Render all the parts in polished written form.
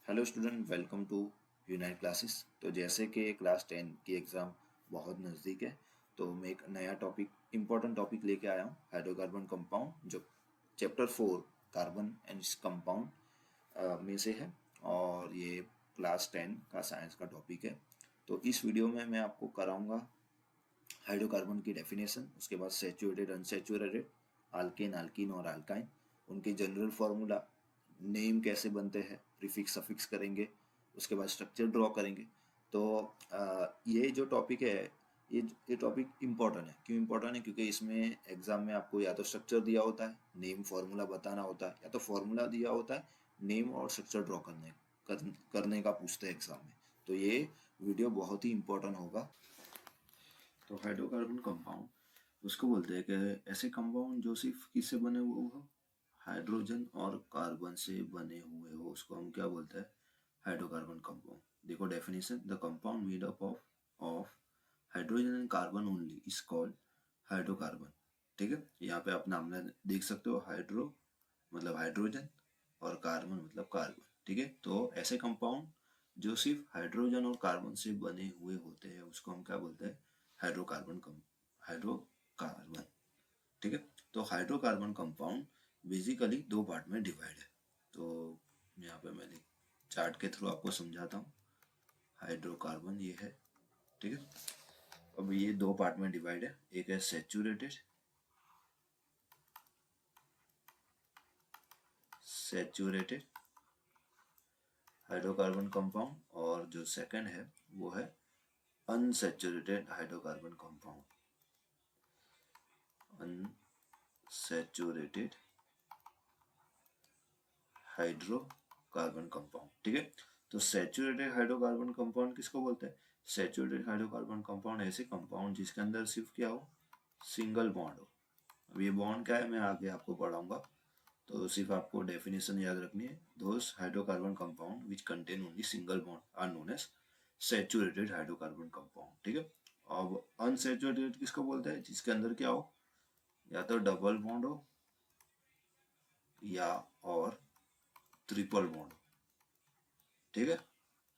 Hello student, welcome to Unite Classes. तो जैसे कि क्लास 10 की एग्ज़ाम बहुत नज़दीक है, तो मैं एक नया टॉपिक, इम्पोर्टेंट टॉपिक लेके आया हूँ, हाइड्रोकार्बन कंपाउंड, जो chapter 4 carbon and its compound में से है। और ये क्लास 10 का साइंस का टॉपिक है। तो इस वीडियो में मैं आपको कराऊंगा हाइड्रोकार्बन की डेफिनेशन, उसके बाद सैचुरेटेड, अनसैचुरेटेड, अल्केन, अल्कीन और अल्काइन, उनके जनरल फार्मूला, नेम कैसे बनते हैं, प्रीफिक्स सफिक्स करेंगे, उसके बाद स्ट्रक्चर ड्रॉ करेंगे। तो ये जो टॉपिक है, ये टॉपिक इम्पोर्टेंट है। क्यों इम्पोर्टेंट है? क्योंकि इसमें एग्जाम में आपको या तो स्ट्रक्चर दिया होता है, नेम फार्मूला बताना होता है, या तो फार्मूला दिया होता है, नेम और स्ट्रक्चर ड्रॉ करने का पूछते हैं एग्जाम में। तो ये वीडियो बहुत ही इम्पोर्टेंट होगा। तो हाइड्रोकार्बन कंपाउंड उसको बोलते हैं कि ऐसे कंपाउंड जो सिर्फ किससे बने हुए हो, हाइड्रोजन और कार्बन से बने हुए हो, उसको हम क्या बोलते हैं? Hydrocarbon compound. देखो definition, the compound made up of hydrogen and carbon only is called hydrocarbon. ठीक है, यहाँ पे आप नाम देख सकते हो, हाइड्रो मतलब हाइड्रोजन और कार्बन मतलब कार्बन। ठीक है, तो ऐसे कंपाउंड जो सिर्फ हाइड्रोजन और कार्बन से बने हुए होते हैं उसको हम क्या बोलते हैं? हाइड्रोकार्बन। ठीक है, तो हाइड्रोकार्बन कंपाउंड बेसिकली दो पार्ट में डिवाइड है। तो यहाँ पे मैंने चार्ट के थ्रू आपको समझाता हूँ। हाइड्रोकार्बन ये है, ठीक है। अब ये दो पार्ट में डिवाइड है, एक है सैचुरेटेड हाइड्रोकार्बन कंपाउंड, और जो सेकंड है वो है unsaturated hydrocarbon compound. Unsaturated hydrocarbon compound. ठीक है, तो सैचुरेटेड हाइड्रोकार्बन कंपाउंड किसको बोलते हैं? सैचुरेटेड हाइड्रोकार्बन कंपाउंड ऐसे कंपाउंड जिसके अंदर सिर्फ क्या हो, सिंगल बॉन्ड हो। अब ये बॉन्ड क्या है मैं आगे आपको पढ़ाऊंगा, तो सिर्फ आपको डेफिनेशन याद रखनी है। Those hydrocarbon compound which contain only single bond are known as saturated hydrocarbon compound. ठीक है, अब अनसैचुरेटेड किसको बोलते हैं? जिसके अंदर क्या हो, या तो डबल बॉन्ड हो या और ट्रिपल बॉन्ड हो। ठीक है,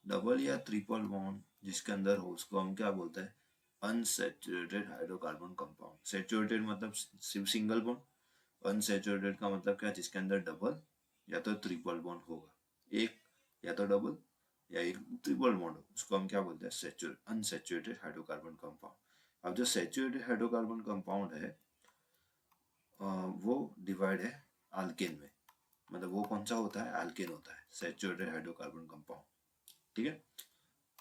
डबल या ट्रिपल बॉन्ड जिसके अंदर हो उसको हम क्या बोलते हैं? Unsaturated hydrocarbon compound. सैचुरेटेड मतलब सिर्फ सिंगल बॉन्ड, अनसैचुरेटेड का मतलब क्या? जिसके अंदर डबल या तो ट्रिपल बॉन्ड होगा, एक या तो डबल या एक ट्रिपल बॉन्ड हो, उसको हम क्या बोलते हैं? Unsaturated hydrocarbon compound. अब जो सैचुरेटेड हाइड्रोकार्बन कंपाउंड है वो डिवाइड है अल्केन में। मतलब वो कौन सा होता है? अल्केन होता है सैचुरेटेड हाइड्रोकार्बन कंपाउंड। ठीक है,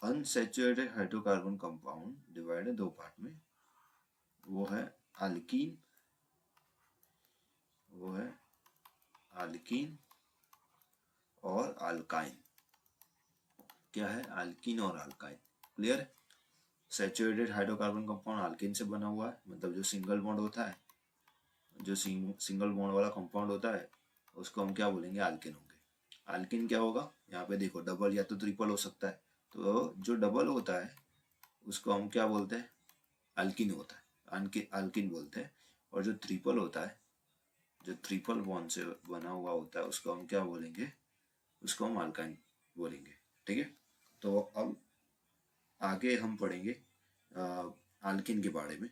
अनसैचुरेटेड हाइड्रोकार्बन कंपाउंड डिवाइड है दो पार्ट में, वो है अल्कीन, वो है अल्कीन और अल्काइन। क्या है? अल्कीन और अल्काइन। क्लियर है? सैचुरेटेड हाइड्रोकार्बन कंपाउंड अल्कीन से बना हुआ है, मतलब जो सिंगल बॉन्ड होता है, जो सिंगल बॉन्ड वाला कंपाउंड होता है उसको हम क्या बोलेंगे? अल्कीन होंगे। अल्कीन क्या होगा? यहाँ पे देखो, डबल या तो ट्रिपल हो सकता है, तो जो डबल होता है उसको हम क्या बोलते हैं? अल्कीन होता है, अल्कीन बोलते हैं। और जो ट्रिपल होता है, जो ट्रिपल बॉन्ड से बना हुआ होता है उसको हम क्या बोलेंगे? उसको हम अल्काइन बोलेंगे। ठीक है, तो अब आगे हम पढ़ेंगे अल्कीन के बारे में।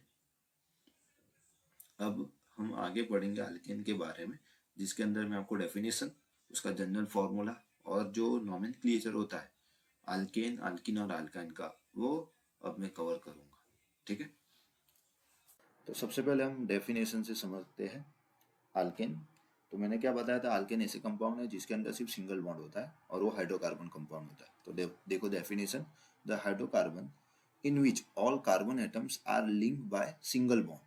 अब हम आगे पढ़ेंगे अल्कीन के बारे में, जिसके अंदर मैं आपको डेफिनेशन, उसका जनरल फार्मूला और जो नॉमेनक्लेचर होता है अल्केन, अल्कीन और अल्काइन का, वो अब मैं कवर करूंगा। ठीक है, तो सबसे पहले हम डेफिनेशन से समझते हैं अल्केन। तो मैंने क्या बताया था? अल्केन ऐसे कंपाउंड है जिसके अंदर सिर्फ सिंगल बॉन्ड होता है और वो हाइड्रोकार्बन कंपाउंड होता है। तो देखो definition, the hydrocarbon in which all carbon atoms are linked by single bond.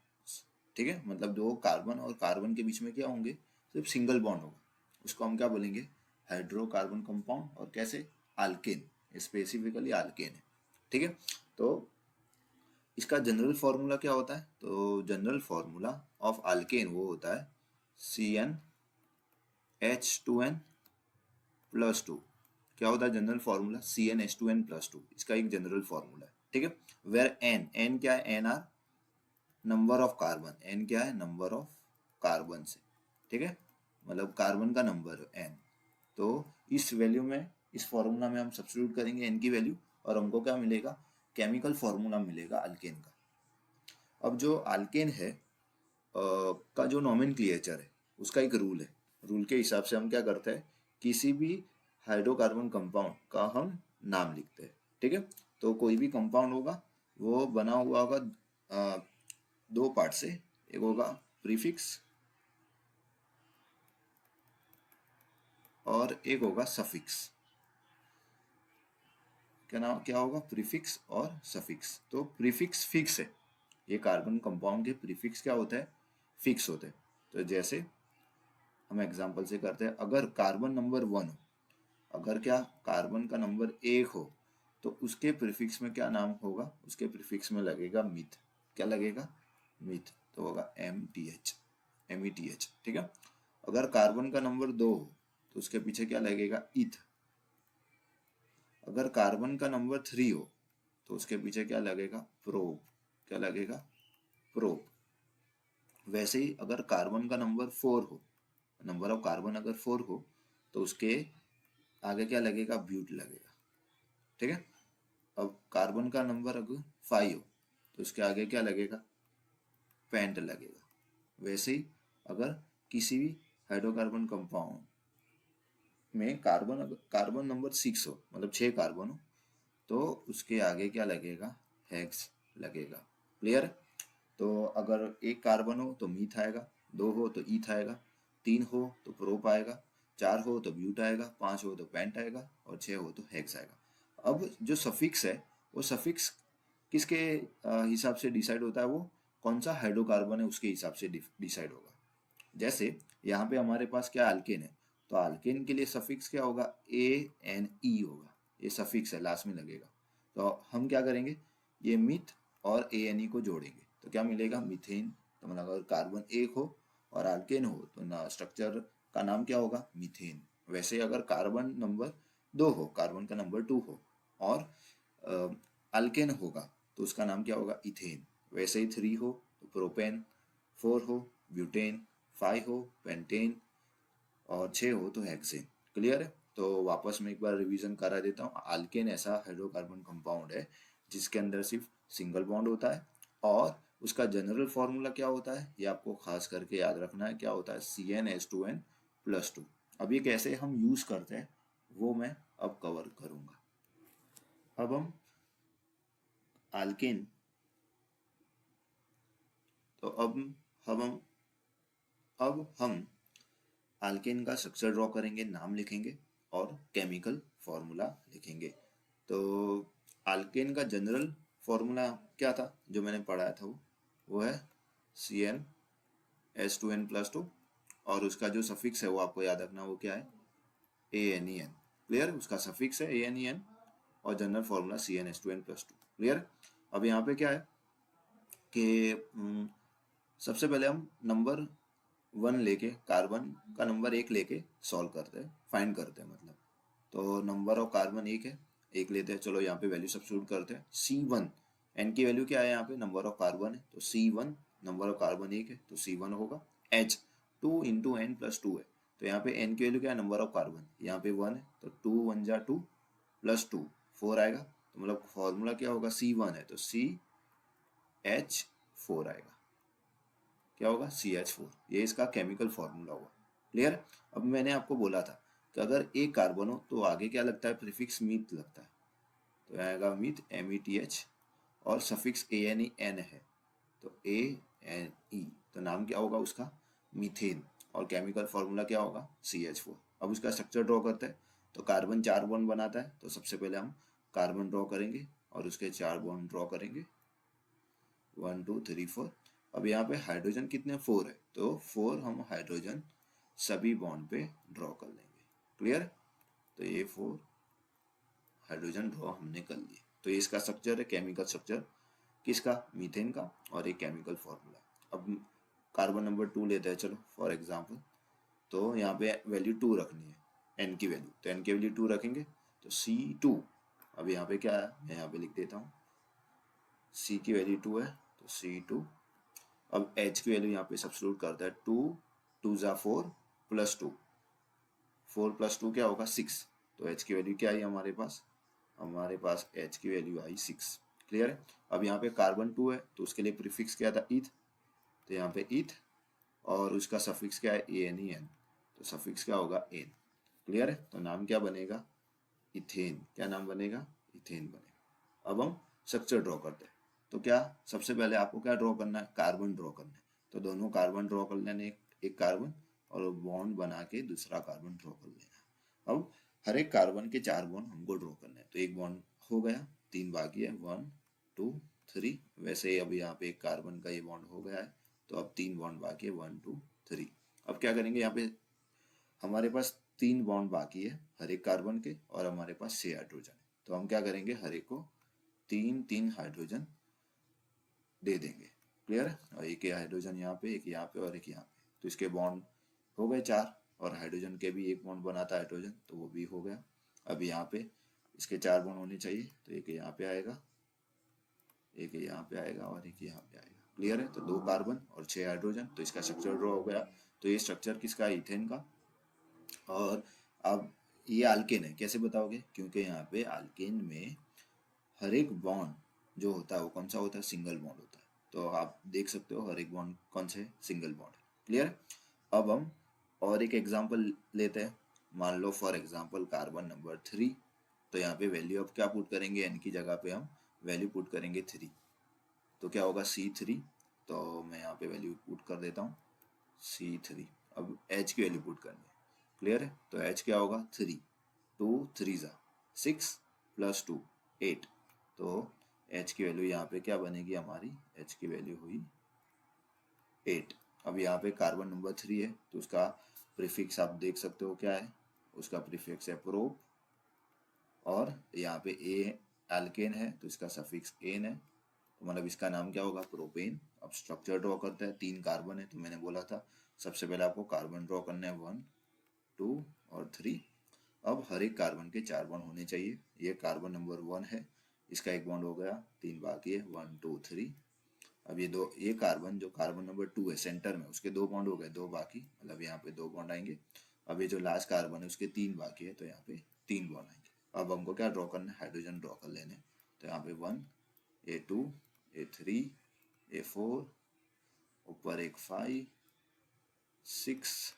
ठीक है, मतलब जो कार्बन और कार्बन के बीच में क्या होंगे? सिर्फ सिंगल बॉन्ड होगा, उसको हम क्या बोलेंगे? Hydrocarbon compound. और कैसे? अल्केन, स्पेसिफिकली अल्केन है। ठीक है, तो इसका जनरल फार्मूला क्या होता है? तो जनरल फार्मूला ऑफ अल्केन वो होता है CnH2n+2। क्या होता है जनरल फार्मूला? CnH2n+2, इसका एक जनरल फार्मूला है। ठीक है, वेर एन क्या है? N are number of carbon. N क्या है? नंबर ऑफ कार्बन से। ठीक है, मतलब कार्बन का नंबर एन। तो इस वैल्यू में इस फॉर्मूला में हम सब्स्टिट्यूट करेंगे एन की वैल्यू और हमको क्या मिलेगा, केमिकल फॉर्मूला मिलेगा अल्केन का। अब जो अल्केन है का जो नॉमेनक्लेचर है उसका एक रूल है, रूल के हिसाब से हम क्या करते हैं, किसी भी हाइड्रोकार्बन कंपाउंड का हम नाम लिखते हैं। ठीक है, तो कोई भी कंपाउंड होगा वो बना हुआ होगा दो पार्ट से, एक होगा प्रीफिक्स और एक होगा सफिक्स। क्या नाम क्या होगा, प्रीफिक्स और सफिक्स। तो प्रीफिक्स फिक्स है, ये कार्बन कंपाउंड के प्रीफिक्स क्या होता है, फिक्स होते हैं। तो जैसे हम एग्जांपल से करते हैं, अगर कार्बन नंबर 1 हो, अगर क्या कार्बन का नंबर 1 हो तो उसके प्रीफिक्स में क्या नाम होगा, उसके प्रीफिक्स में लगेगा मिथ। क्या लगेगा, मिथ, तो होगा MTH, METH। ठीक है, अगर कार्बन का नंबर 2 हो तो उसके पीछे क्या लगेगा, इथ। अगर कार्बन का नंबर 3 हो तो उसके पीछे क्या लगेगा, प्रोप। क्या लगेगा, प्रोप। वैसे ही अगर कार्बन का नंबर 4 हो, नंबर ऑफ कार्बन अगर 4 हो तो उसके आगे क्या लगेगा, ब्यूट लगेगा। ठीक है, अब कार्बन का नंबर अगर 5 हो तो उसके आगे क्या लगेगा, पेंट लगेगा। वैसे ही अगर किसी भी हाइड्रोकार्बन कंपाउंड में कार्बन नंबर 6 हो, मतलब 6 कार्बन हो, तो उसके आगे क्या लगेगा, हेक्स लगेगा। क्लियर। तो अगर एक कार्बन हो तो मीथ आएगा, 2 हो तो ईथ आएगा, 3 हो तो प्रोप आएगा, 4 हो तो ब्यूट आएगा, 5 हो तो पेंट आएगा और 6 हो तो हेक्स आएगा। अब जो सफिक्स है वो सफिक्स किसके हिसाब से डिसाइड होता है, वो कौन सा हाइड्रोकार्बन है उसके हिसाब से डिसाइड होगा। जैसे यहाँ पे हमारे पास क्या अल्केन है, तो अल्केन के लिए सफिक्स क्या होगा, ANE होगा, ये सफिक्स है, लास्ट में लगेगा। तो हम क्या करेंगे, ये मिथ और ANE को जोड़ेंगे तो क्या मिलेगा, मीथेन। तो मतलब अगर कार्बन 1 हो और अल्केन हो तो ना स्ट्रक्चर का नाम क्या होगा, मीथेन। वैसे अगर कार्बन नंबर 2 हो, कार्बन का नंबर 2 हो और अल्केन होगा तो उसका नाम क्या होगा, इथेन। वैसे ही 3 हो तो प्रोपेन, 4 हो ब्यूटेन, 5 हो पेंटेन और 6 हो तो हेक्सेन। क्लियर है। तो वापस मैं एक बार रिवीजन करा देता हूँ। अल्केन ऐसा हाइड्रोकार्बन कंपाउंड है जिसके अंदर सिर्फ सिंगल बॉन्ड होता है और उसका जनरल फॉर्मूला क्या होता है, ये आपको खास करके याद रखना है, क्या होता है, CnH2n+2। अब ये कैसे हम यूज करते हैं वो मैं अब कवर करूंगा। अब हम अल्केन, तो अब हम अल्केन का स्ट्रक्चर ड्रॉ करेंगे, नाम लिखेंगे और केमिकल फॉर्मूला लिखेंगे। तो अल्केन का जनरल फॉर्मूला क्या था जो मैंने पढ़ाया था, वो है CnH2n+2 और उसका जो सफिक्स है वो आपको याद रखना, वो क्या है, ANEN। क्लियर, उसका सफिक्स है ANEN और जनरल फॉर्मूला CnH2n+2। क्लियर। अब यहाँ पे क्या है कि सबसे पहले हम नंबर 1 लेके, कार्बन का नंबर 1 लेके सॉल्व करते हैं, फाइंड करते हैं मतलब। तो नंबर ऑफ कार्बन 1 है, 1 लेते हैं, चलो यहाँ पे वैल्यू सब्स्टिट्यूट करते हैं। C1, N की वैल्यू क्या है, यहाँ पे नंबर ऑफ कार्बन है तो C1, नंबर ऑफ कार्बन 1 है तो C1 होगा। H 2 इंटू N+2 है, तो यहाँ पे N की वैल्यू क्या है, नंबर ऑफ कार्बन, यहाँ पे 1 है तो 2 1 जा 2 +2 4 आएगा। तो मतलब फॉर्मूला क्या होगा, C1 है तो CH4 आएगा। क्या होगा, CH4, ये इसका केमिकल फॉर्मूला होगा। क्लियर। अब मैंने आपको बोला था कि अगर एक कार्बन हो तो आगे क्या लगता है, प्रीफिक्स मीथ लगता है, तो आएगा मीथ METH और सफिक्स ANEN है तो ANE, तो नाम क्या होगा उसका, मीथेन। और केमिकल फॉर्मूला क्या होगा, CH4। अब उसका स्ट्रक्चर ड्रॉ करते हैं। तो कार्बन 4 बॉन्ड बनाता है तो सबसे पहले हम कार्बन ड्रॉ करेंगे और उसके 4 बॉन्ड ड्रॉ करेंगे, 1 2 3 4। अब यहाँ पे हाइड्रोजन कितने, 4 है तो 4 हम हाइड्रोजन सभी बॉन्ड पे ड्रॉ कर लेंगे। क्लियर। तो ये 4 हाइड्रोजन ड्रॉ हमने कर लिए। तो ये इसका स्ट्रक्चर है, केमिकल स्ट्रक्चर किसका, मीथेन का, और एक केमिकल फॉर्मूला। अब कार्बन नंबर 2 लेते हैं चलो फॉर एग्जांपल। तो यहाँ पे वैल्यू 2 रखनी है, एन की वैल्यू, तो एन की वैल्यू 2 रखेंगे तो C2। अब यहाँ पे क्या है, मैं यहाँ पे लिख देता हूँ, C की वैल्यू 2 है तो C2। अब H की वैल्यू यहाँ पे सब्स्टिट्यूट करता है, 2 2 जा 4 +2, 4 + 2 क्या होगा, 6, तो H की वैल्यू क्या आई हमारे पास H की वैल्यू आई 6। क्लियर है। अब यहाँ पे कार्बन 2 है तो उसके लिए प्रीफिक्स क्या था, ईथ, तो यहाँ पे ईथ और उसका सफिक्स क्या है, ANEN, तो सफिक्स क्या होगा, एन। क्लियर है। तो नाम क्या बनेगा, इथेन। क्या नाम बनेगा, इथेन बनेगा। अब हम स्ट्रक्चर ड्रॉ करते हैं। तो क्या सबसे पहले आपको क्या ड्रॉ करना है, कार्बन ड्रॉ करना है। तो दोनों कार्बन ड्रॉ कर लेने, एक कार्बन और बॉन्ड बना के दूसरा कार्बन ड्रॉ कर लेना। अब हर एक कार्बन के 4 बॉन्ड हमको ड्रॉ करने हैं। तो एक बॉन्ड हो गया, 3 बाकी है, 1 2 3। वैसे ही अब यहाँ पे एक कार्बन का ये बॉन्ड हो गया है, तो अब 3 बॉन्ड बाकी है, 1 2 3। अब क्या करेंगे, यहाँ पे हमारे पास 3 बॉन्ड बाकी है हर एक कार्बन के और हमारे पास 6 हाइड्रोजन है। तो हम क्या करेंगे, हर एक को 3 हाइड्रोजन दे देंगे। क्लियर है। और एक हाइड्रोजन यहाँ पे, एक यहाँ पे और एक यहाँ पे, तो इसके बॉन्ड हो गए 4। और हाइड्रोजन के भी एक बॉन्ड बनाता है हाइड्रोजन, तो वो भी हो गया। अब यहाँ पे इसके 4 बॉन्ड होने चाहिए, तो एक यहाँ पे आएगा, एक यहाँ पे आएगा और एक यहाँ पे आएगा। क्लियर है। तो 2 कार्बन और 6 हाइड्रोजन, तो इसका स्ट्रक्चर ड्रॉ हो गया। तो ये स्ट्रक्चर किसका, इथेन का। और अब ये अल्केन है, कैसे बताओगे, क्योंकि यहाँ पे अल्केन में हर एक बॉन्ड जो होता है वो कौन सा होता है, सिंगल बॉन्ड होता है। तो आप देख सकते हो हर एक बॉन्ड कौन से, सिंगल बॉन्ड है। क्लियर है। अब हम और एक एग्जांपल लेते हैं। मान लो फॉर एग्जांपल कार्बन नंबर 3। तो यहाँ पे वैल्यू अब क्या पुट करेंगे, एन की जगह पे हम वैल्यू पुट करेंगे 3। तो क्या होगा, C3। तो मैं यहाँ पे वैल्यू पुट कर देता हूँ C3। अब H की वैल्यू पुट करनी है। क्लियर है। तो H क्या होगा, 3, 2 3 जा 6 प्लस 2 8। तो H की वैल्यू यहाँ पे क्या बनेगी हमारी, H की वैल्यू हुई 8। अब यहाँ पे कार्बन नंबर 3 है, तो उसका प्रीफिक्स आप देख सकते हो क्या है, उसका प्रीफिक्स है प्रोप। और यहाँ पे ए एल्केन है तो इसका सफिक्स एन है, तो मतलब इसका नाम क्या होगा, प्रोपेन। अब स्ट्रक्चर ड्रॉ करते हैं। 3 कार्बन है, तो मैंने बोला था सबसे पहले आपको कार्बन ड्रॉ करना है, 1 2 और 3। अब हर एक कार्बन के 4 बॉन्ड होने चाहिए। ये कार्बन नंबर 1 है, इसका एक बॉन्ड हो गया, 3 बाकी है, 1 2 3। अब ये कार्बन जो कार्बन नंबर 2 है सेंटर में, उसके 2 बॉन्ड हो गए, 2 बाकी, मतलब यहाँ पे 2 बॉन्ड आएंगे। अब ये जो लास्ट कार्बन है उसके 3 बाकी है, तो यहाँ पे 3 बॉन्ड आएंगे। अब हमको क्या ड्रॉ करना है, हाइड्रोजन ड्रॉ कर लेने। तो यहाँ पे 1 A2 A3 A4, ऊपर एक 5 6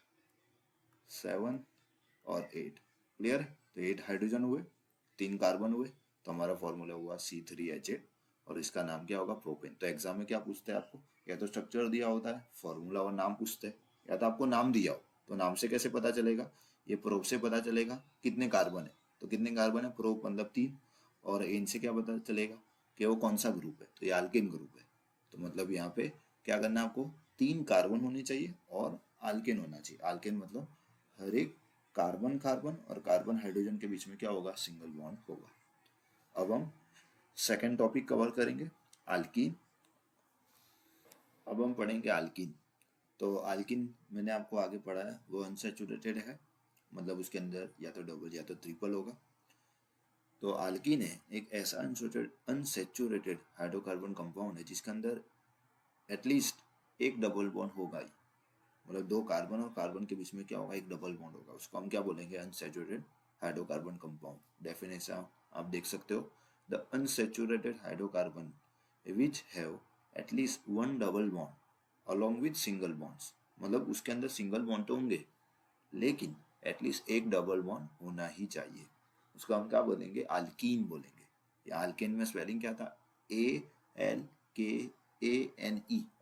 7 और 8। क्लियर। तो 8 हाइड्रोजन हुए, 3 कार्बन हुए, तो हमारा फॉर्मूला हुआ C3H8 और इसका नाम क्या होगा, प्रोपेन। तो एग्जाम में क्या पूछते हैं आपको, या तो स्ट्रक्चर दिया होता है, फॉर्मूला और नाम पूछते हैं, या तो आपको नाम दिया हो। तो नाम से कैसे पता चलेगा, ये प्रोप से पता चलेगा कितने कार्बन है। तो कितने कार्बन है, प्रोप मतलब 3। और एन से क्या पता चलेगा कि वो कौन सा ग्रुप है, तो ये अल्केन ग्रुप है। तो मतलब यहाँ पे क्या करना है आपको, 3 कार्बन होने चाहिए और अल्केन होना चाहिए। अल्केन मतलब हर एक कार्बन कार्बन और कार्बन हाइड्रोजन के बीच में क्या होगा, सिंगल बॉन्ड होगा। अब हम सेकेंड टॉपिक कवर करेंगे, अल्कीन। अब हम पढ़ेंगे अल्कीन। तो अल्कीन मैंने आपको आगे पढ़ा है, वो अनसैचुरेटेड है, मतलब उसके अंदर या तो डबल या तो ट्रिपल होगा। तो अल्कीन है एक ऐसा अनसैचुरेटेड हाइड्रोकार्बन कंपाउंड है जिसके अंदर एटलीस्ट एक डबल बॉन्ड होगा ही। मतलब 2 कार्बन और कार्बन के बीच में क्या होगा, एक डबल बॉन्ड होगा। उसको हम क्या बोलेंगे, अनसैचुरेटेड हाइड्रोकार्बन कंपाउंड। डेफिनेशन आप देख सकते हो, the unsaturated hydrocarbon which have at least 1 double bond along with single bonds. मतलब उसके अंदर सिंगल बॉन्ड तो होंगे लेकिन एटलीस्ट एक डबल बॉन्ड होना ही चाहिए। उसको हम क्या बोलेंगे, अल्कीन बोलेंगे। या अल्केन में स्पेलिंग क्या था, ALKANE,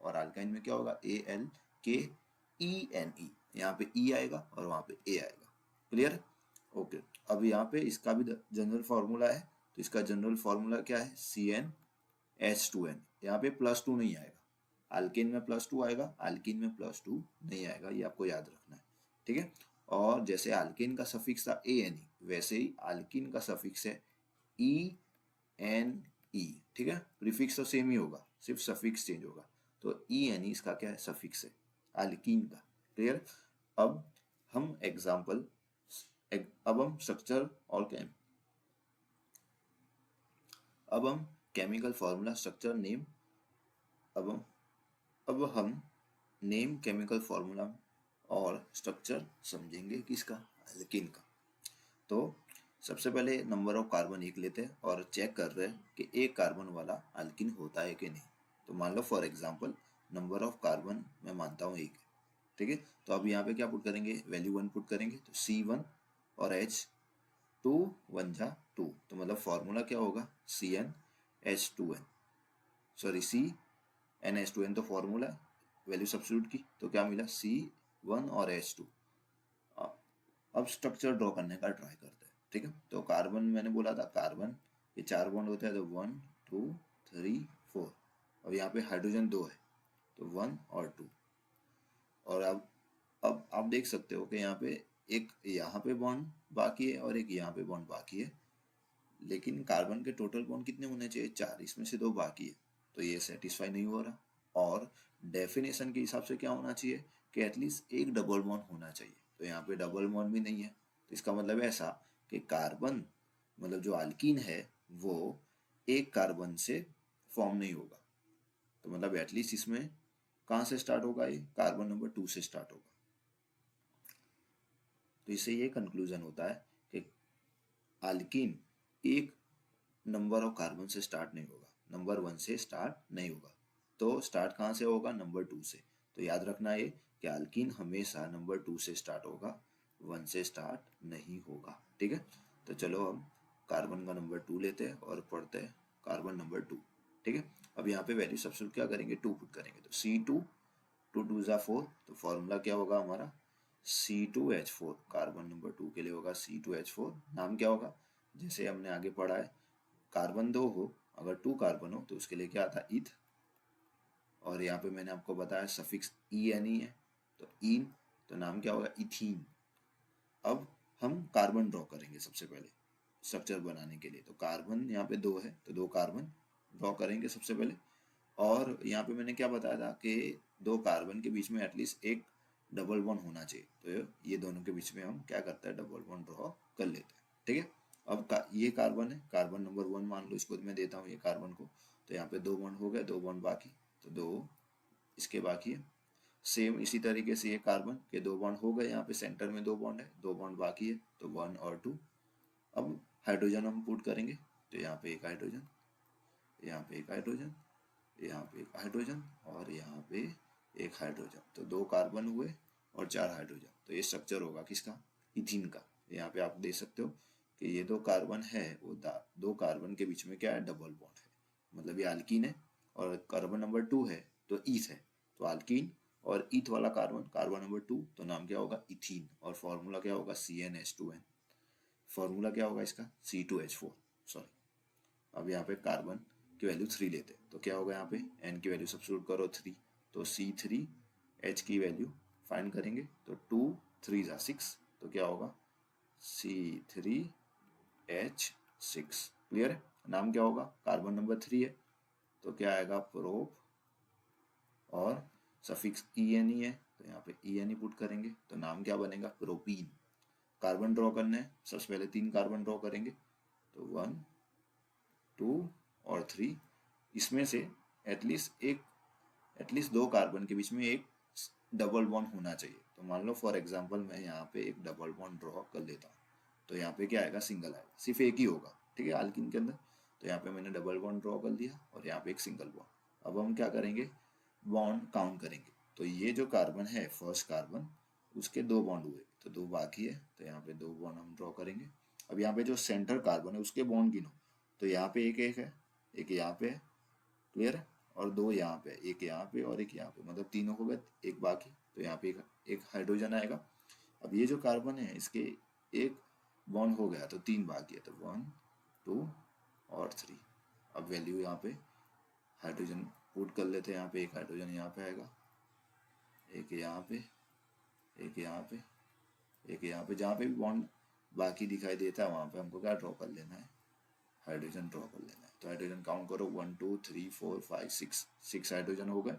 और अल्काइन में क्या होगा, ALKENE। यहाँ पे ई आएगा और वहां पे ए आएगा। क्लियर। ओके। अब यहाँ पे इसका भी जनरल फॉर्मूला है, तो इसका जनरल फॉर्मूला क्या है, CnH2n। यहाँ पे +2 नहीं आएगा, अल्केन में +2 आएगा, अल्कीन में +2 नहीं आएगा, ये आपको याद रखना है। ठीक है। और जैसे अल्केन का सफिक्स था ANE, वैसे ही अल्कीन का सफिक्स है ENE। ठीक है। प्रीफिक्स तो सेम ही होगा, सिर्फ सफिक्स चेंज होगा। तो ENE इसका क्या है, सफिक्स है अल्कीन का। क्लियर। अब हम एग्जाम्पल, अब हम स्ट्रक्चर और अब हम केमिकल फॉर्मूला, स्ट्रक्चर, नेम। अब हम नेम, केमिकल फॉर्मूला और स्ट्रक्चर समझेंगे किसका, अल्कीन का। तो सबसे पहले नंबर ऑफ कार्बन एक लेते हैं और चेक कर रहे हैं कि एक कार्बन वाला अल्किन होता है कि नहीं। तो मान लो for example number of carbon मैं मानता हूँ एक है, ठीक है। तो अब यहाँ पे क्या पुट करेंगे, वैल्यू 1 पुट करेंगे, तो C1 और H2 1 जा 2, तो मतलब फॉर्मूला क्या होगा, CnH2n, सॉरी CnH2n, तो फॉर्मूला वैल्यू सब्स्टिट्यूट की तो क्या मिला, C1 और H2। अब स्ट्रक्चर ड्रॉ करने का ट्राई करते हैं, ठीक है। तो कार्बन मैंने बोला था, कार्बन ये 4 बॉन्ड होते हैं, तो 1 2 3 4। अब यहाँ पे हाइड्रोजन 2 है, तो 1 और 2। और अब आप देख सकते हो कि यहाँ पे एक यहाँ पे बॉन्ड बाकी है और एक यहाँ पे बॉन्ड बाकी है, लेकिन कार्बन के टोटल बॉन्ड कितने होने चाहिए, 4, इसमें से 2 बाकी है, तो ये सेटिस्फाई नहीं हो रहा। और डेफिनेशन के हिसाब से क्या होना चाहिए कि एटलीस्ट एक डबल बॉन्ड होना चाहिए, तो यहाँ पे डबल बॉन्ड भी नहीं है। तो इसका मतलब ऐसा कि कार्बन मतलब जो अल्कीन है वो एक कार्बन से फॉर्म नहीं होगा, तो मतलब एटलीस्ट इसमें कहाँ से स्टार्ट होगा, ये कार्बन नंबर 2 से स्टार्ट होगा। तो इससे ये कंक्लूजन होता है कि अल्कीन एक नंबर ऑफ कार्बन से स्टार्ट नहीं होगा, नंबर 1 से स्टार्ट नहीं होगा। तो स्टार्ट कहाँ से होगा, नंबर 2 से। तो याद रखना ये कि अल्कीन हमेशा नंबर 2 से स्टार्ट होगा, 1 से स्टार्ट नहीं होगा, ठीक है। तो चलो हम कार्बन का नंबर 2 लेते हैं और पढ़ते हैं कार्बन नंबर 2, ठीक है। अब यहाँ पे वैल्यू सब्स्टिट्यूट क्या करेंगे, 2 पुट करेंगे, तो C2 2 2 जा 4, तो फॉर्मूला क्या होगा हमारा, C2H4, कार्बन नंबर 2 के लिए होगा C2H4। नाम क्या होगा, जैसे हमने आगे पढ़ा है, कार्बन 2 हो, अगर 2 कार्बन हो तो उसके लिए क्या आता है, ईथ। और यहाँ पे मैंने आपको बताया सफिक्स ENE है, तो ईन, तो नाम क्या होगा, इथीन। अब हम कार्बन ड्रॉ करेंगे सबसे पहले स्ट्रक्चर बनाने के लिए, तो कार्बन यहाँ पे 2 है, तो 2 कार्बन ड्रॉ करेंगे सबसे पहले। और यहाँ पे मैंने क्या बताया था कि 2 कार्बन के बीच में एटलीस्ट एक डबल बॉन्ड होना चाहिए, तो ये दोनों के बीच में हम क्या करते हैं, डबल बॉन्ड ड्रॉ कर लेते हैं, ठीक है। अब ये कार्बन है, कार्बन नंबर 1 मान लो, इसको मैं देता हूँ ये कार्बन को, तो यहाँ पे 2 बॉन्ड हो गए, 2 बॉन्ड बाकी, तो 2 इसके बाकी है। सेम इसी तरीके से ये कार्बन के 2 बॉन्ड हो गए, यहाँ पे सेंटर में 2 बॉन्ड है, 2 बॉन्ड बाकी है, तो 1 और 2। अब हाइड्रोजन हम पुट करेंगे, तो यहाँ पे एक हाइड्रोजन, यहाँ पे एक हाइड्रोजन, यहाँ पे एक हाइड्रोजन और यहाँ पे एक हाइड्रोजन, तो 2 कार्बन हुए और 4 हाइड्रोजन। तो ये स्ट्रक्चर होगा किसका, इथीन का। यहाँ पे आप देख सकते हो कि ये 2 कार्बन है, वो 2 कार्बन के बीच में क्या है, डबल बॉन्ड है, मतलब ये अल्कीन है। और कार्बन नंबर 2 है तो ईथ है, तो अल्कीन और ईथ वाला कार्बन, कार्बन नंबर 2, तो नाम क्या होगा, इथीन। और फॉर्मूला क्या होगा, CnH2n। फॉर्मूला क्या होगा इसका, C2H4, सॉरी। अब यहाँ पे कार्बन की वैल्यू 3 लेते हैं, तो क्या होगा, यहाँ पे n की वैल्यू सब्स्टिट्यूट करो 3, तो C3H की वैल्यू फाइंड करेंगे, तो 2 3 जा 6, तो क्या होगा, C3H6। क्लियर है, नाम क्या होगा, कार्बन नंबर 3 है, तो क्या आएगा, प्रोप, और सफिक्स ENE है, तो यहाँ पे ENE पुट करेंगे, तो नाम क्या बनेगा, प्रोपीन। कार्बन ड्रॉ करना है, सबसे पहले 3 कार्बन ड्रॉ करेंगे, तो 1 2 और 3, इसमें से एटलीस्ट 2 कार्बन के बीच में एक डबल बॉन्ड होना चाहिए। तो मान लो फॉर एग्जांपल मैं यहाँ पे एक डबल बॉन्ड ड्रॉ कर लेता हूँ, तो यहाँ पे क्या आएगा, सिंगल आएगा, सिर्फ एक ही होगा, ठीक है, अल्कीन के अंदर। तो यहाँ पे मैंने डबल बॉन्ड ड्रॉ कर दिया और यहाँ पे एक सिंगल बॉन्ड। अब हम क्या करेंगे, बॉन्ड काउंट करेंगे, तो ये जो कार्बन है फर्स्ट कार्बन, उसके 2 बॉन्ड हुए, तो 2 बाकी है, तो यहाँ पे 2 बॉन्ड हम ड्रॉ करेंगे। अब यहाँ पे जो सेंटर कार्बन है उसके बॉन्ड गिनो, तो यहाँ पे एक एक है, एक यहाँ पे है, क्लियर है, और 2 यहाँ पे, एक यहाँ पे और एक यहाँ पे, मतलब तीनों हो गए, एक बाकी, तो यहाँ पे एक हाइड्रोजन आएगा। अब ये जो कार्बन है इसके एक बॉन्ड हो गया, तो 3 बाकी है, तो 1 2 और 3। अब वैल्यू यहाँ पे हाइड्रोजन पुट कर लेते हैं, यहाँ पे एक हाइड्रोजन यहाँ पे आएगा, एक यहाँ पे, एक यहाँ पे, एक यहाँ पे, जहाँ पे भी बॉन्ड बाकी दिखाई देता है वहाँ पे हमको क्या ड्रॉ कर लेना है, हाइड्रोजन ड्रॉ कर लेना है। तो हाइड्रोजन काउंट करो, 1 2 3 4 5 6 हाइड्रोजन हो गए।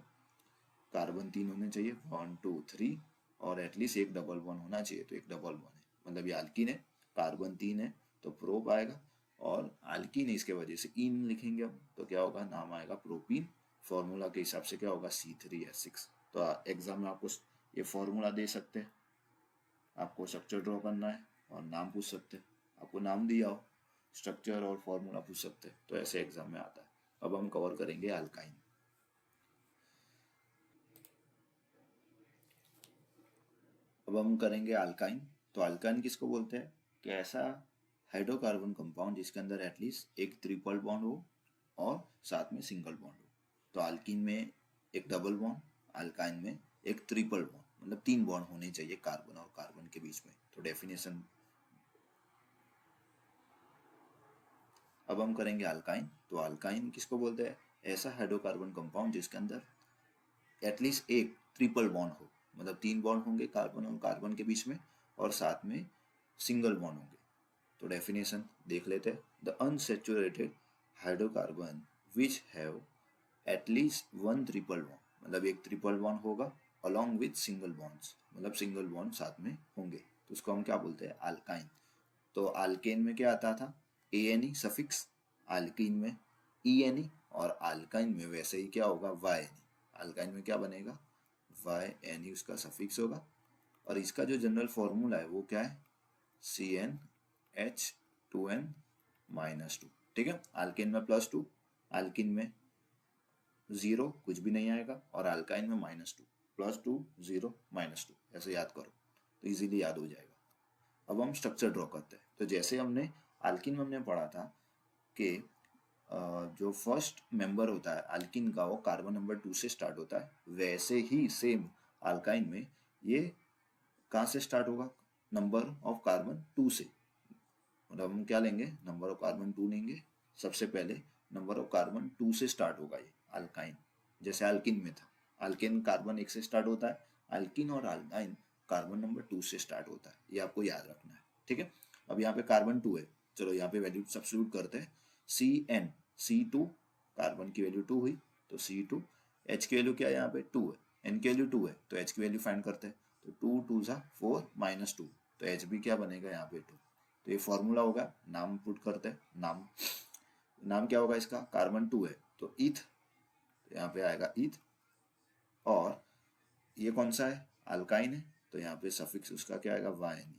कार्बन 3 होने चाहिए, 1 2 3, और एटलीस्ट एक डबल बॉन्ड होना चाहिए, तो एक डबल बॉन्ड है, मतलब ये अल्कीन है, कार्बन 3 है, तो प्रोप आएगा, और अल्कीन है इसके वजह से इन लिखेंगे हम, तो क्या होगा, नाम आएगा प्रोपीन। फॉर्मूला के हिसाब से क्या होगा, C3H6। तो एग्जाम में आपको ये फॉर्मूला दे सकते हैं, आपको स्ट्रक्चर ड्रॉ करना है और नाम पूछ सकते हैं, आपको नाम दिया हो, स्ट्रक्चर और फॉर्मूला पूछ सकते हैं, तो ऐसे एग्जाम में आता है। अब हम कवर करेंगे अल्काइन। अब हम करेंगे अल्काइन। तो अल्काइन किसको बोलते हैं कि ऐसा हाइड्रोकार्बन कंपाउंड जिसके अंदर एटलीस्ट एक ट्रिपल बॉन्ड हो और साथ में सिंगल बॉन्ड हो। तो अल्कीन में एक डबल बॉन्ड, अल्काइन में एक ट्रिपल बॉन्ड, मतलब 3 बॉन्ड होने चाहिए कार्बन और कार्बन के बीच में। तो डेफिनेशन अब हम करेंगे अल्काइन। तो अल्काइन किसको बोलते हैं, ऐसा हाइड्रोकार्बन कंपाउंड जिसके अंदर एटलीस्ट एक ट्रिपल बॉन्ड हो, मतलब 3 बॉन्ड होंगे कार्बन और कार्बन के बीच में और साथ में सिंगल बॉन्ड होंगे। तो डेफिनेशन देख लेते हैं। The unsaturated hydrocarbon which have at least one triple bond, मतलब एक ट्रिपल बॉन्ड होगा अलॉन्ग विथ सिंगल बॉन्ड्स, मतलब सिंगल बॉन्ड साथ में होंगे, तो उसको हम क्या बोलते हैं, अल्काइन। तो अल्केन में क्या आता था, A N E suffix, alkyne में ई एन ई, और अल्काइन में वैसे ही क्या होगा, वाई एन ई। अल्काइन में क्या बनेगा, वाई एन ई उसका सफिक्स होगा। और इसका जो जनरल फॉर्मूला है वो क्या है, C n H two n minus two. ठीक है, अल्केन में +2, अल्किन में 0 कुछ भी नहीं आएगा, और अल्काइन में -2, +2 0 -2, ऐसे याद करो तो इजीली याद हो जाएगा। अब हम स्ट्रक्चर ड्रॉ करते हैं। तो जैसे हमने अल्किन में हमने पढ़ा था कि जो फर्स्ट मेंबर होता है अल्किन का वो कार्बन नंबर 2 से स्टार्ट होता है, वैसे ही सेम अल्काइन में ये कहाँ से स्टार्ट होगा, नंबर ऑफ कार्बन 2 से। मतलब हम क्या लेंगे, नंबर ऑफ कार्बन 2 लेंगे सबसे पहले, नंबर ऑफ कार्बन 2 से स्टार्ट होगा ये अल्काइन, जैसे अल्किन में था। अल्किन कार्बन 1 से स्टार्ट होता है, अल्किन और अल्काइन कार्बन नंबर 2 से स्टार्ट होता है, ये आपको याद रखना है। ठीक है, अब यहाँ पे कार्बन 2 है, चलो यहाँ पे वैल्यू सब्स्टिट्यूट करते हैं। C2 कार्बन की वैल्यू 2 हुई, तो C2। H की वैल्यू क्या है, यहाँ पे 2 है, N की वैल्यू 2 है, तो H की वैल्यू फाइंड करते हैं। तो 2 2 सा 4 -2, तो H भी क्या बनेगा यहाँ पे 2। तो ये फॉर्मूला होगा, नाम पुट करते हैं। नाम क्या होगा इसका, कार्बन 2 है तो ईथ, तो यहाँ पे आएगा ईथ। और ये कौन सा है, अल्काइन है, तो यहाँ पे सफिक्स उसका क्या आएगा, वाइन।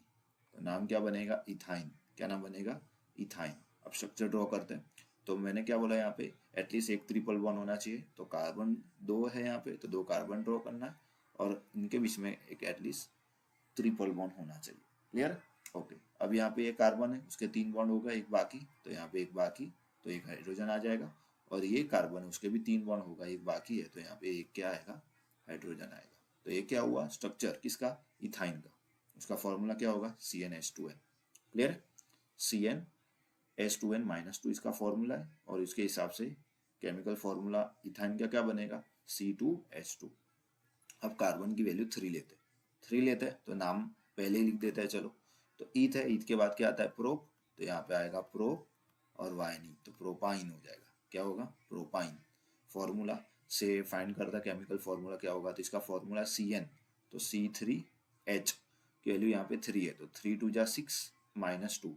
तो नाम क्या बनेगा, इथाइन। क्या नाम बनेगा, इथाइन। अब स्ट्रक्चर ड्रॉ करते हैं। तो मैंने क्या बोला, यहाँ पे एटलीस्ट एक ट्रिपल बॉन्ड होना चाहिए, तो कार्बन 2 है यहाँ पे, तो 2 कार्बन ड्रॉ करना है, और इनके बीच में एक एटलीस्ट ट्रिपल बॉन्ड होना चाहिए। Clear, okay. अब यहाँ पे ये कार्बन है, उसके 3 बॉन्ड होगा, एक बाकी, तो यहाँ पे एक बाकी, तो एक हाइड्रोजन आ जाएगा। और ये कार्बन है, उसके भी 3 बॉन्ड होगा, एक बाकी है, तो यहाँ पे एक क्या आएगा, हाइड्रोजन आएगा। तो ये क्या हुआ, स्ट्रक्चर किसका, इथाइन का। उसका फॉर्मूला क्या होगा, CnH2n। क्लियर, CnH2n -2 इसका फॉर्मूला है, और इसके हिसाब से केमिकल फॉर्मूला इथाइन का क्या बनेगा, C2H2। अब कार्बन की वैल्यू 3 लेते हैं, तो नाम पहले ही लिख देते हैं, चलो। तो ईथ है, ईथ के बाद क्या आता है, प्रोप, तो यहाँ पे आएगा प्रोप और वाइनी, तो प्रोपाइन हो जाएगा। क्या होगा, प्रोपाइन। फॉर्मूला से फाइंड करता केमिकल फॉर्मूला क्या होगा, तो इसका फॉर्मूला Cn, तो C3H की वैल्यू यहाँ पे 3 है, तो 3 2 जा 6 -2,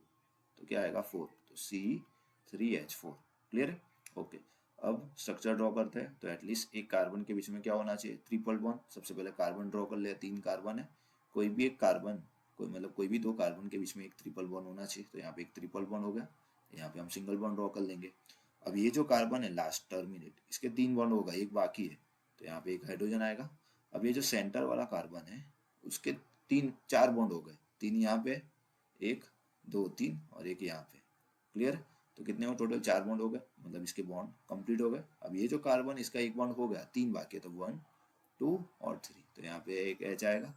तो क्या आएगा 4, तो C3H4। क्लियर है, ओके। अब स्ट्रक्चर ड्रॉ करते हैं। तो एटलीस्ट एक कार्बन के बीच में क्या होना चाहिए, ट्रिपल बॉन्ड। सबसे पहले कार्बन ड्रॉ कर ले, 3 कार्बन है, कोई भी एक कार्बन, कोई भी 2 कार्बन के बीच में एक ट्रिपल बॉन्ड होना चाहिए, तो यहाँ पे एक ट्रिपल बॉन्ड हो गया। यहाँ पे हम सिंगल बॉन्ड ड्रॉ कर लेंगे। अब ये जो कार्बन है लास्ट टर्मिनेट, इसके 3 बॉन्ड होगा, एक बाकी है, तो यहाँ पे एक हाइड्रोजन आएगा। अब ये जो सेंटर वाला कार्बन है, उसके 4 बॉन्ड हो गए, 3 यहाँ पे, 1 2 3 और एक यहाँ पे। क्लियर, तो कितने हो टोटल, 4 बॉन्ड हो गए, मतलब इसके बॉन्ड कंप्लीट हो गए। अब ये जो कार्बन, इसका एक बॉन्ड हो गया, 3 बाकी है, तो 1 2 और 3, तो यहाँ पे एक H आएगा,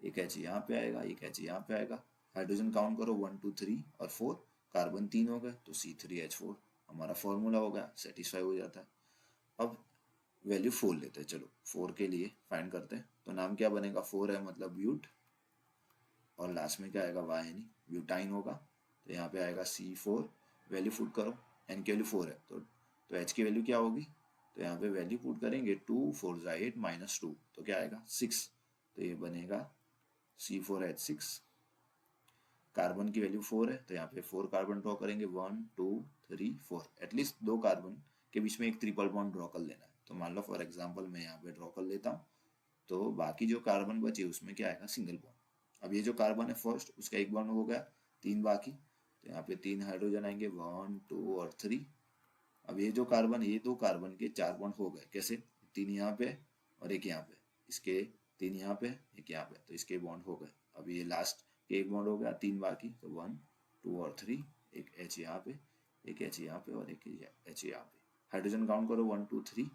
एक H यहाँ पे आएगा, एक H यहाँ पे आएगा। हाइड्रोजन काउंट करो, 1 2 3 और 4, कार्बन 3 हो गए, तो C3H4 हमारा फॉर्मूला हो गया, सेटिस्फाई हो जाता है। अब वैल्यू 4 लेते हैं, चलो 4 के लिए फाइंड करते हैं। तो नाम क्या बनेगा, 4 है मतलब ब्यूट, और लास्ट में क्या आएगा, वाइनी, ब्यूटाइन होगा। तो यहाँ पे आएगा C4, वैल्यू पुट करो, N की वैल्यू 4 है, तो H की वैल्यू क्या होगी, तो यहाँ पे वैल्यू पुट करेंगे, 2 4 8 -2, तो क्या आएगा 6, तो ये बनेगा C4H6। कार्बन की वैल्यू 4 है, तो यहाँ पे 4 कार्बन ड्रॉ करेंगे, 1 2 3 4, एटलीस्ट 2 कार्बन के बीच में एक ट्रिपल बॉन्ड ड्रॉ कर लेना है। तो मान लो फॉर एग्जाम्पल मैं यहाँ पे ड्रॉ कर लेता हूँ, तो बाकी जो कार्बन बचे उसमें क्या आएगा, सिंगल बॉन्ड। अब ये जो कार्बन है फर्स्ट, उसका एक बॉन्ड हो गया, 3 बाकी, तो यहाँ पे 3 हाइड्रोजन आएंगे, 1 2 और 3। अब ये जो कार्बन, ये 2 कार्बन के 4 बॉन्ड हो गए। कैसे? 3 यहाँ पे और एक यहाँ पे, इसके 3 यहाँ पे एक यहाँ पे, तो इसके बॉन्ड हो गए। अब ये लास्ट के एक बॉन्ड हो गया, 3 बाकी, तो 1 2 और 3, एक H यहाँ पे, एक H यहाँ पे और एक H यहाँ पे। हाइड्रोजन काउंट करो, 1 2 3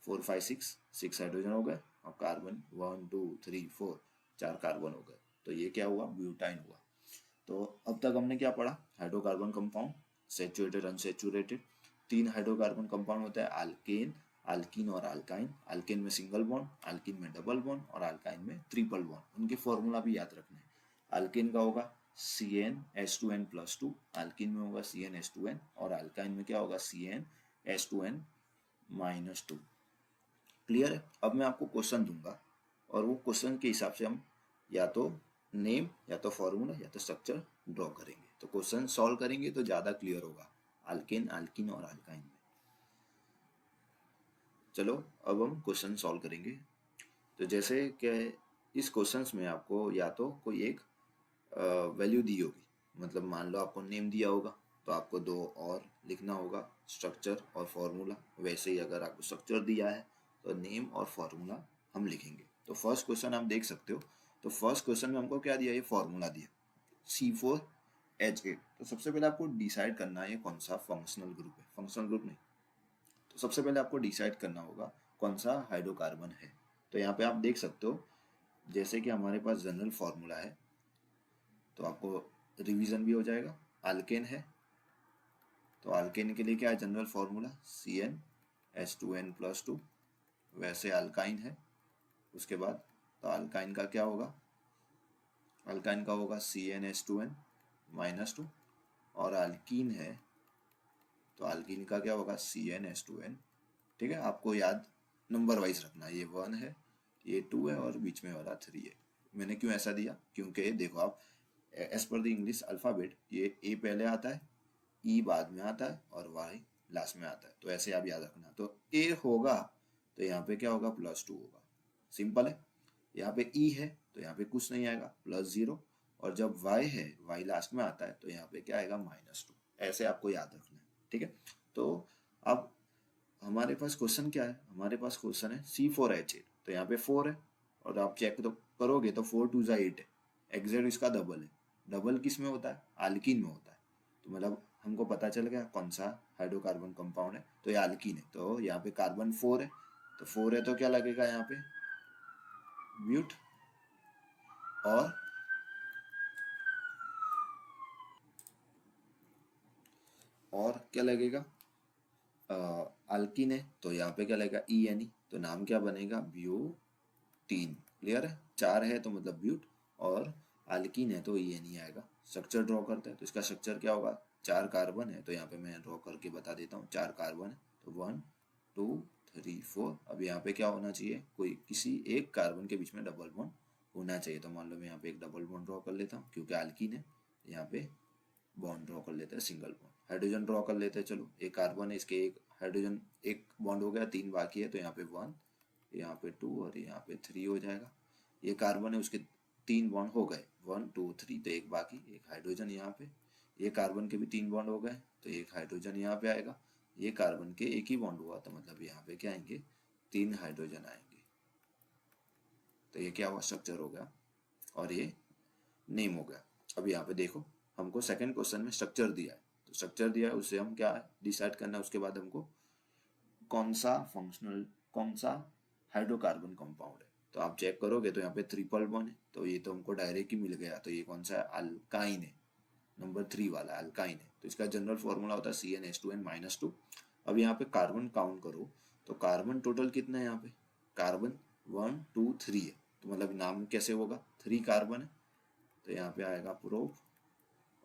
4 5 6 हाइड्रोजन हो गए। और कार्बन 1 2 3 4, 4 कार्बन हो गए। तो ये क्या हुआ? ब्यूटाइन हुआ। तो अब तक हमने क्या पढ़ा? Hydrocarbon compound, saturated, unsaturated. 3 hydrocarbon compound होता है, अल्केन, अल्कीन और अल्काइन। अल्केन में सिंगल बॉन्ड, अल्कीन में डबल बॉन्ड और अल्काइन में ट्रिपल बॉन्ड। उनके फॉर्मूला भी याद रखना है। अल्केन का होगा CnH2n+2, अल्कीन में होगा CnH2n और अल्काइन में क्या होगा? CnH2n-2। क्लियर है? अब मैं आपको क्वेश्चन दूंगा और वो क्वेश्चन के हिसाब से हम या तो नेम, या तो फॉर्मूला, या तो स्ट्रक्चर ड्रॉ करेंगे। तो क्वेश्चन सॉल्व करेंगे तो ज़्यादा क्लियर होगा अल्केन, अल्कीन और अल्काइन में। चलो अब हम क्वेश्चन सॉल्व करेंगे। तो जैसे कि इस क्वेश्चंस में आपको या तो कोई एक वैल्यू दी होगी, मतलब मान लो आपको नेम दिया होगा तो आपको 2 और लिखना होगा, स्ट्रक्चर और फॉर्मूला। वैसे ही अगर आपको स्ट्रक्चर दिया है तो नेम और फॉर्मूला हम लिखेंगे। तो फर्स्ट क्वेश्चन आप देख सकते हो। तो फर्स्ट क्वेश्चन में हमको क्या दिया? ये फॉर्मूला दिया C4H8। तो सबसे पहले आपको डिसाइड करना है कौन सा फंक्शनल ग्रुप है, फंक्शनल ग्रुप नहीं। तो सबसे पहले आपको डिसाइड करना होगा कौन सा हाइड्रोकार्बन है। तो यहाँ पे आप देख सकते हो, जैसे कि हमारे पास जनरल फॉर्मूला है, तो आपको रिवीजन भी हो जाएगा। अल्केन है तो अल्केन के लिए क्या है जनरल फॉर्मूला? CnH2n+2। वैसे अल्काइन है, उसके बाद तो अल्काइन का क्या होगा? अल्काइन का होगा CnH2n-2। और अल्कीन है तो अल्कीन का क्या होगा? CnH2n। ठीक है, आपको याद नंबर वाइज रखना है। ये 1 है, ये 2 है और बीच में वाला 3 है। मैंने क्यों ऐसा दिया? क्योंकि देखो आप, as per the English alphabet, ये ए पहले आता है, ई बाद में आता है और वाई लास्ट में आता है। तो ऐसे आप याद रखना। तो ए होगा तो यहाँ पे क्या होगा? +2 होगा। सिंपल है। यहाँ पे ई है तो यहाँ पे कुछ नहीं आएगा, +0। और जब वाई है, वाई लास्ट में आता है, तो यहाँ पे क्या आएगा? -2। ऐसे आपको याद रखना है। ठीक है। तो अब हमारे पास क्वेश्चन क्या है? हमारे पास क्वेश्चन है C4H8। तो यहाँ पे 4 है और आप चेक तो करोगे तो 4 2 8 है। एग्जैक्ट इसका डबल है। डबल किस में होता है? अल्कीन में होता है। तो मतलब हमको पता चल गया कौन सा हाइड्रोकार्बन कंपाउंड है। तो ये अल्कीन है। तो यहाँ पे कार्बन 4 है, तो 4 है तो क्या लगेगा यहाँ पे? ब्यूट। और क्या लगेगा? अल्कीन है तो यहाँ पे क्या लगेगा? ENE। तो नाम क्या बनेगा? ब्यूटीन। क्लियर है? 4 है तो मतलब ब्यूट, और अल्कीन है तो ENE आएगा। स्ट्रक्चर ड्रॉ करते हैं। तो इसका स्ट्रक्चर क्या होगा? 4 कार्बन है तो यहाँ पे मैं ड्रॉ करके बता देता हूँ। 4 कार्बन है तो 1 2 3 4। अब यहाँ पे क्या होना चाहिए? कोई किसी एक कार्बन के बीच में डबल बॉन्ड होना चाहिए। तो मान लो मैं यहाँ पे एक डबल बॉन्ड ड्रॉ कर लेता हूँ, क्योंकि अल्कीन है। यहाँ पे बॉन्ड ड्रॉ कर लेते हैं, सिंगल बॉन्ड। हाइड्रोजन ड्रॉ कर लेते हैं। चलो, एक कार्बन है, इसके एक हाइड्रोजन, एक बॉन्ड हो गया, 3 बाकी है। तो यहाँ पे 1, यहाँ पे 2 और यहाँ पे 3 हो जाएगा। ये कार्बन है, उसके 3 बॉन्ड हो गए, 1 2 3। तो एक बाकी, एक हाइड्रोजन यहाँ पे। ये कार्बन के भी 3 बॉन्ड हो गए तो एक हाइड्रोजन यहाँ पे आएगा। ये कार्बन के एक ही बॉन्ड हुआ तो मतलब यहाँ पे क्या आएंगे? 3 हाइड्रोजन आएंगे। तो ये क्या हुआ? स्ट्रक्चर हो गया और ये नेम हो गया। अब यहाँ पे देखो, हमको सेकंड क्वेश्चन में स्ट्रक्चर दिया है। तो स्ट्रक्चर दिया है, उससे हम क्या डिसाइड करना है? उसके बाद हमको कौन सा फंक्शनल, कौन सा हाइड्रोकार्बन कंपाउंड है। तो आप चेक करोगे तो यहाँ पे ट्रिपल बॉन्ड है, तो ये तो हमको डायरेक्ट ही मिल गया। तो ये कौन सा है? अल्काइन है, नंबर 3 वाला अल्काइन है। तो इसका जनरल फॉर्मूला होता है CnH2n-2। अब यहाँ पे कार्बन काउंट करो तो कार्बन टोटल कितना है? यहाँ पे कार्बन 1 2 3 है। तो मतलब नाम कैसे होगा? 3 कार्बन है तो यहाँ पे आएगा प्रोप,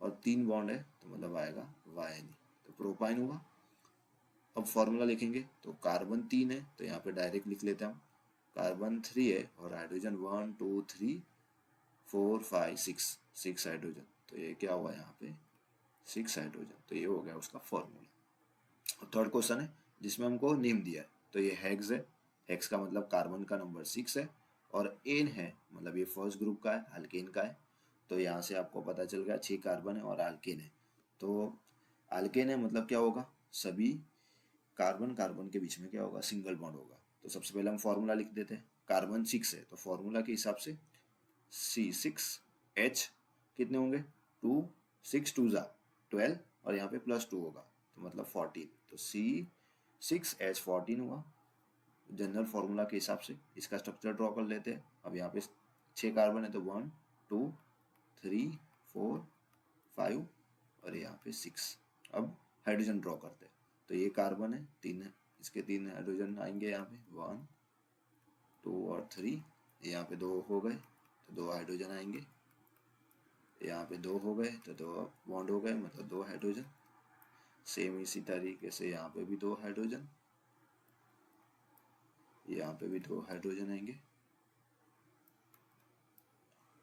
और 3 बॉन्ड है तो मतलब आएगा वायन, तो प्रोपाइन हुआ। अब फॉर्मूला लिखेंगे तो कार्बन 3 है तो यहाँ पे डायरेक्ट लिख लेते हैं हम। कार्बन 3 है और हाइड्रोजन 1 2 3 4 5 6 हाइड्रोजन। तो ये क्या हुआ? यहाँ पे 6 हाइड्रोजन। तो ये हो गया उसका फॉर्मूला। थर्ड क्वेश्चन है जिसमें हमको नेम दिया है। तो ये हेक्स है। हेक्स का मतलब कार्बन का नंबर 6 है, और एन है मतलब ये फर्स्ट ग्रुप का है, अल्केन का है। तो यहाँ से आपको पता चल गया 6 कार्बन है और अल्केन है। तो अल्केन है मतलब क्या होगा, सभी कार्बन कार्बन के बीच में क्या होगा, सिंगल बॉन्ड होगा। तो सबसे पहले हम फॉर्मूला लिख देते हैं। कार्बन 6 है तो फॉर्मूला के हिसाब से C6H कितने होंगे, 2, 6 2 जा 12 और यहाँ पे +2 होगा तो मतलब 14। तो C6H14 हुआ जनरल फॉर्मूला के हिसाब से। इसका स्ट्रक्चर ड्रॉ कर लेते हैं। अब यहाँ पे 6 कार्बन है तो 1 2 3 4 5 और यहाँ पे 6। अब हाइड्रोजन ड्रॉ करते हैं। तो ये कार्बन है, 3 है, इसके 3 हाइड्रोजन आएंगे यहाँ पे 1 2 और 3। यहाँ पे 2 हो गए तो 2 हाइड्रोजन आएंगे। यहाँ पे 2 हो गए तो 2 बॉन्ड हो गए मतलब 2 हाइड्रोजन। सेम इसी तरीके से यहाँ पे भी 2 हाइड्रोजन, यहाँ पे भी 2 हाइड्रोजन आएंगे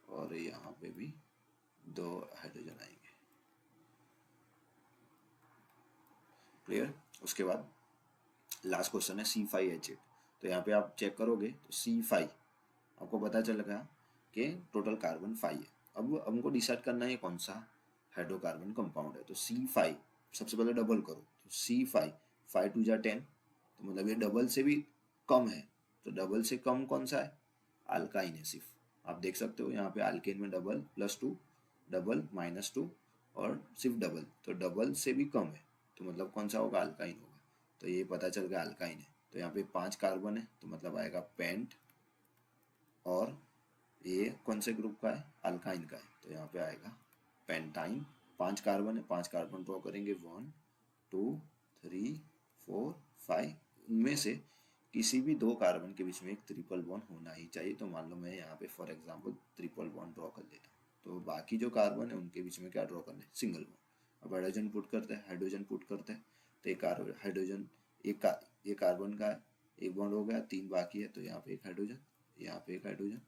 और यहाँ पे भी 2 हाइड्रोजन आएंगे। क्लियर। उसके बाद लास्ट क्वेश्चन है C5H8। तो यहाँ पे आप चेक करोगे तो C5 आपको पता चलेगा कि टोटल कार्बन 5 है। अब हमको डिसाइड करना है कौन सा हाइड्रोकार्बन कंपाउंड है। तो C5 सबसे पहले डबल करो तो C5 5 2 जा 10 तो मतलब ये डबल से भी कम है। तो डबल से कम कौन सा है, अल्काइन है सिर्फ। आप देख सकते हो यहाँ पे अल्केन में डबल +2 डबल -2 और सिर्फ डबल, तो डबल से भी कम है तो मतलब कौन सा होगा, अल्काइन होगा। तो ये पता चल गया अल्काइन है। तो यहाँ पे 5 कार्बन है तो मतलब आएगा पेंट और ये कौन से ग्रुप का है, अल्काइन का है तो यहाँ पे आएगा पेंटाइन। 5 कार्बन है, 5 कार्बन ड्रॉ करेंगे 1 2 3 4 5। उनमें से किसी भी 2 कार्बन के बीच में एक ट्रिपल बॉन्ड होना ही चाहिए। तो मान लो मैं यहाँ पे for example triple bond draw कर लेता हूँ। तो बाकी जो कार्बन है उनके बीच में क्या ड्रॉ करना है, सिंगल बॉन्ड। अब हाइड्रोजन पुट करते हैं, हाइड्रोजन पुट करते हैं तो एक हाइड्रोजन ये कार्बन का एक बॉन्ड हो गया, 3 बाकी है तो यहाँ पे एक हाइड्रोजन, यहाँ पे एक हाइड्रोजन,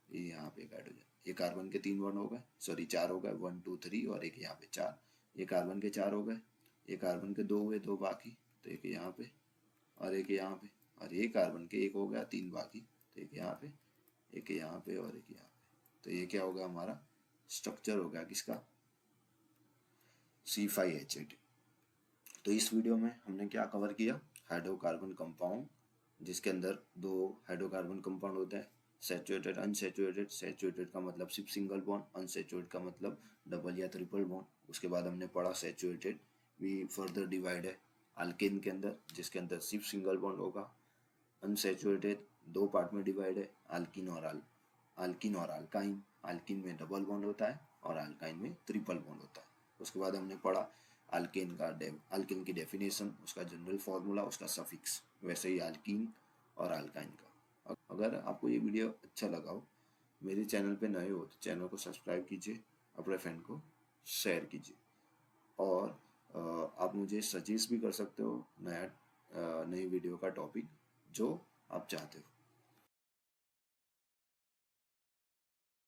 यहाँ पे एक हाइड्रोजन। ये कार्बन के 3 बॉन्ड हो गए, सॉरी 4 हो गए, 1 2 3 और एक यहाँ पे 4। ये कार्बन के 4 हो गए। ये कार्बन के 2 हुए, 2 बाकी तो एक यहाँ पे और एक यहाँ पे। और ये कार्बन के 1 हो गया, 3 बाकी तो एक यहाँ पे, एक यहाँ पे और एक यहाँ पे। तो ये क्या होगा, हमारा स्ट्रक्चर हो गया किसका, C5H8। तो इस वीडियो में हमने क्या कवर किया, हाइड्रोकार्बन कंपाउंड जिसके अंदर 2 हाइड्रोकार्बन कंपाउंड होता है, सैचुरेटेड अनसैचुरेटेड। सैचुरेटेड का मतलब सिर्फ सिंगल बॉन्ड, अनसैचुरेटेड का मतलब डबल या ट्रिपल बॉन्ड। उसके बाद हमने पढ़ा सैचुरेटेड भी फर्दर डिवाइड है अल्केन के अंदर जिसके अंदर सिर्फ सिंगल बॉन्ड होगा। अनसैचुरेटेड 2 पार्ट में डिवाइड है, अल्किन और अल्काइन। अल्किन में डबल बॉन्ड होता है और अल्काइन में ट्रिपल बॉन्ड होता है। उसके बाद हमने पढ़ा अल्केन की डेफिनेशन, उसका जनरल फार्मूला, उसका सफिक्स, वैसे ही अल्कीन और अल्काइन का। अगर आपको ये वीडियो अच्छा लगा हो, मेरे चैनल पे नए हो तो चैनल को सब्सक्राइब कीजिए, अपने फ्रेंड को शेयर कीजिए और आप मुझे सजेस्ट भी कर सकते हो नई वीडियो का टॉपिक जो आप चाहते हो।